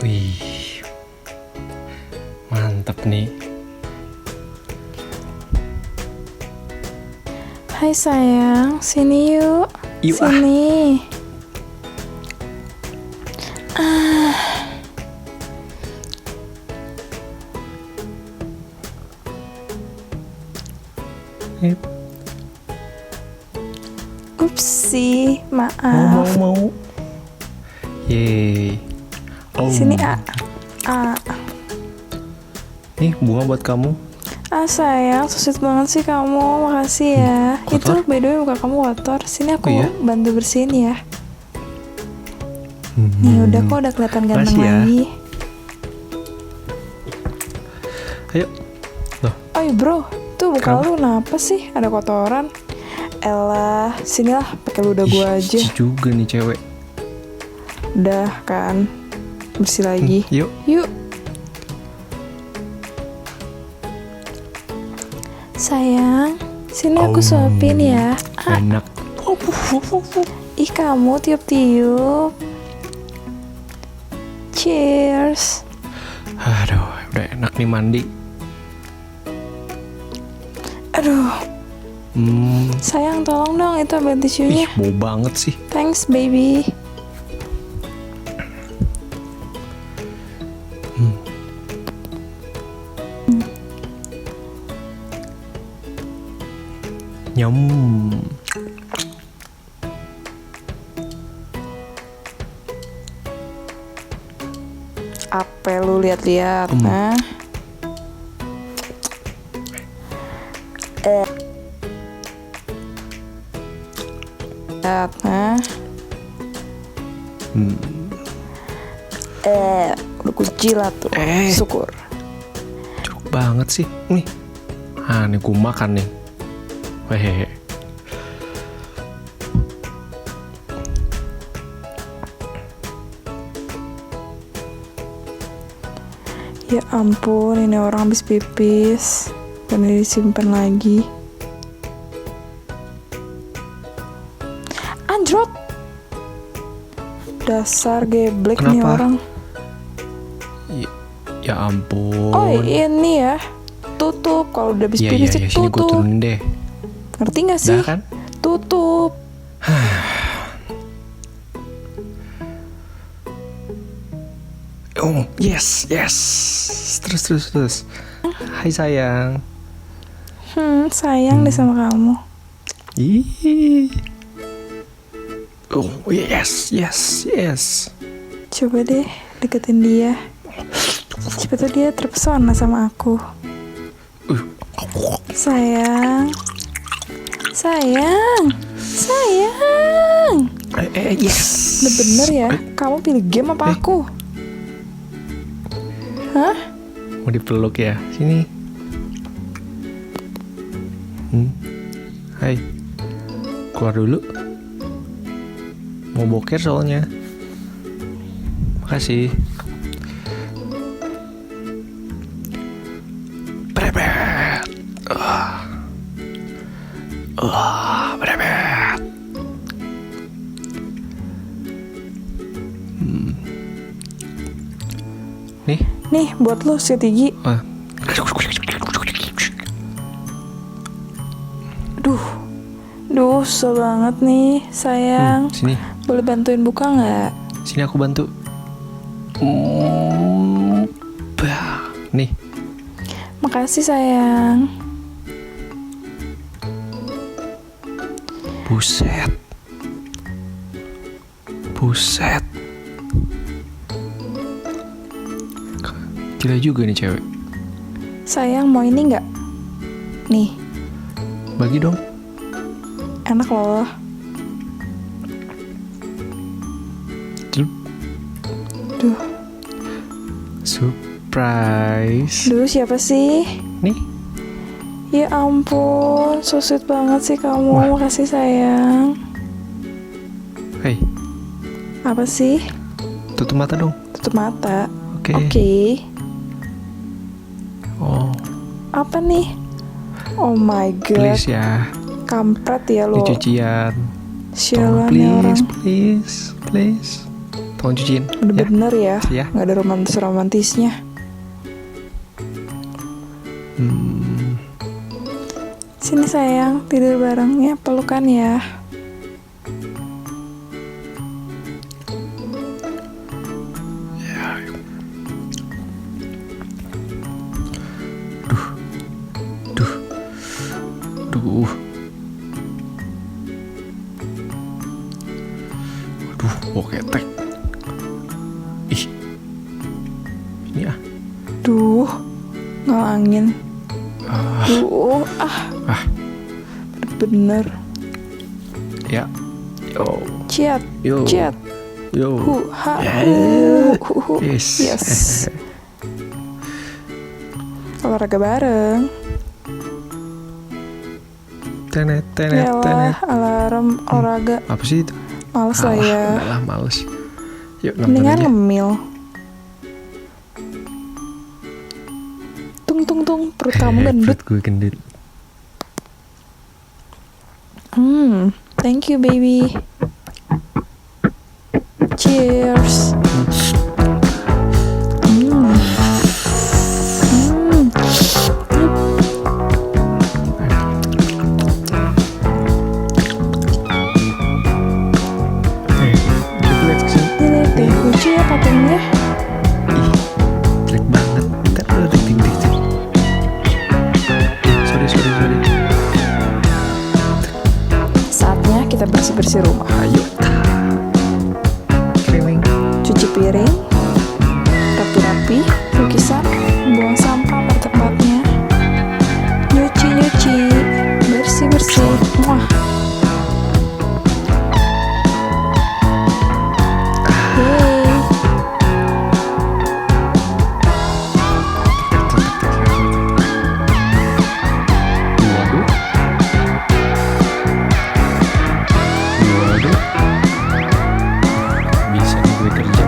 Wih, mantep nih. Hai sayang, sini yuk. Yuk, sini. Upsi, maaf. Mau. Yeay. Sini Nih bunga buat kamu. Sayang, so sweet banget sih kamu. Makasih ya. Kotor? Itu by the way muka kamu kotor. Sini aku bantu bersihin ya. Nih udah kok, udah kelihatan ganteng Makasih ya. lagi. Ayo. Loh, Oh iya bro, tuh muka lu kenapa sih? Ada kotoran. Elah, sinilah pakai ludah gua aja. cici juga nih cewek. Udah kan, bersih lagi. Yuk. Sayang, sini aku suapin ya. Enak. Ih kamu tiup-tiup. Cheers. Aduh, udah enak nih mandi. Aduh. Sayang tolong dong itu ambil tisunya. Bau banget sih. Thanks baby. Nyam. Apa lu lihat-lihat, nah? Nah. Udah kujilat tuh. Syukur. Jorok banget sih. Nih. Nih gue makan nih. Hehehe. Ya ampun, ini orang habis pipis. Dan disimpan lagi. Anjrot. Dasar geblek nih orang. Ya ampun. Oh ini ya. Tutup, kalau udah habis pipis sini gue tutup. turun deh. Ngerti gak sih? Kan? Tutup. Oh yes. Terus. Hai sayang. Sayang deh sama kamu. Ih. Oh yes. Coba deh deketin dia. Siapa tuh dia terpesona sama aku. Sayang. Yes. Bener ya, kamu pilih game apa aku? Hah? Mau dipeluk ya? Sini. Hai. Keluar dulu. Mau boker soalnya. Makasih. Berebet. Berebet. Nih buat lo si Tigi. Duh, susah banget nih, sayang. Sini. Boleh bantuin buka nggak? Sini aku bantu. Nih. Makasih sayang. Buset. Gila juga nih cewek. Sayang mau ini nggak? Nih. Bagi dong. Enak loh. Duh. Surprise. Duh siapa sih? Nih. Ya ampun, so sweet banget sih kamu. Makasih sayang. Hey. Apa sih? Tutup mata dong. Tutup mata. Oke. Oh. Apa nih? Oh my god. Please ya. Kampret ya lo. Di cucian. Sialan ya orang. Please. tolong cuciin. Udah Ya. bener ya, Ya. nggak ada romantis-romantisnya. Sini sayang, tidur bareng ya, pelukan ya. Duh. Aduh, bau ketek. Ih. Ini ah. Duh, ngalangin. Duh, bener. Ya. Yo. Ciat, Yo. ciat. Yo. Yes. Yes. Olahraga bareng. Tenet, tenet, tenet. Yalah, alarm olahraga. Apa sih itu? Males lah ya. Enggak lah, males. Yuk nonton Mendingan aja. ngemil. Tung, perut kamu gendut. Perut gue gendut. Thank you baby. Cheers. Coba lihat kesini. Ini teh lucu ya patungnya. Ih, jelek banget. Ntar lu rating deh. Sorry. Saatnya kita bersih-bersih rumah. Ayo. Keliling. Cuci piring, rapi-rapi, lukisan, buang sampah pada tempatnya. Nyuci, bersih-bersih. Wah. Yeay. Waduh. Bisa nih gue kerja.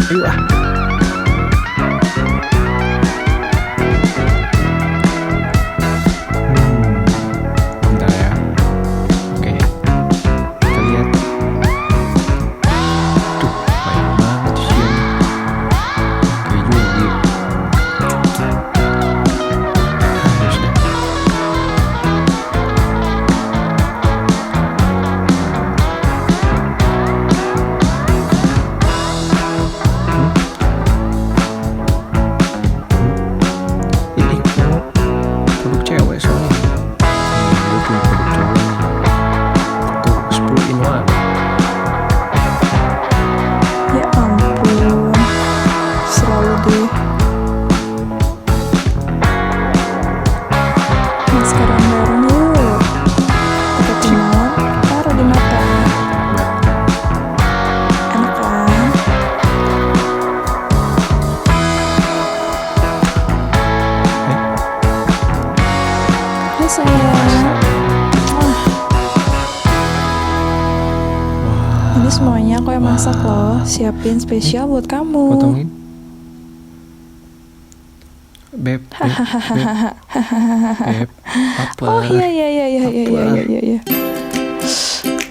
Ayo ah. Bentar ya. Oke. Kita lihat. Tuh, banyak banget cucian. Oke juga dia. Harus deh. Ini mau produk cewek soalnya. Gue punya produk cowok nih. Tuh 10 in 1. Ya ampun. Selalu deh. Sekarang bareng yuk. Pakai timun, taruh di mata. Enak kan? Hai sayang. Ini semuanya aku yang masak loh. Siapin spesial buat kamu. Potongin. Beb. Beb. Apa? Oh iya.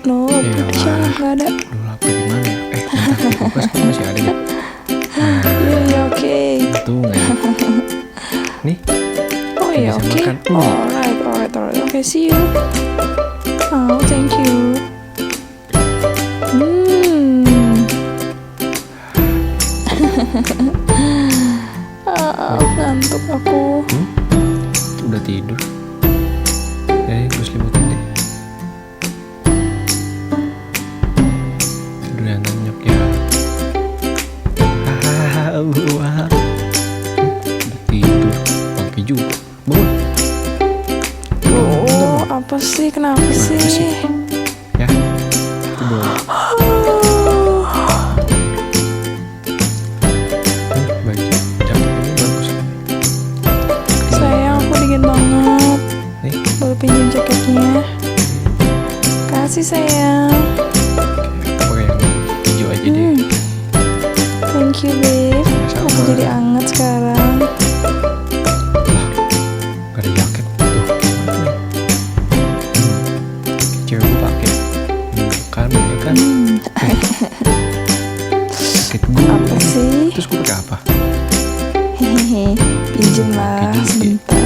No, Iyalah. jangan, nggak ada. Aduh, apa gimana? Bentar, di kulkas kan masih ada ya? Iya, oke. Tuh nggak ya? Nih, Oh iya, bisa oke. makan. Alright. Oke, see you. Oh, thank you. Ngantuk aku. udah tidur. Gue selimutin deh. Tidur yang nanyok ya. Udah tidur. Pagi juga. Bangun. Oh, apa sih? Kenapa sih? Ya. Tidur. Baju jaket ini bagus. Sayang, aku dingin banget. Nih. Boleh pinjam jaketnya? Kasih sayang. Pakai yang hijau aja deh. Thank you, babe. Sama-sama. Aku jadi anget sekarang. Gak ada jaket tuh. Gimana nih? kan. Jaket gue. Apa sih? Terus gue pakai apa? Hehehe, pinjem lah Pakai jaket. sebentar.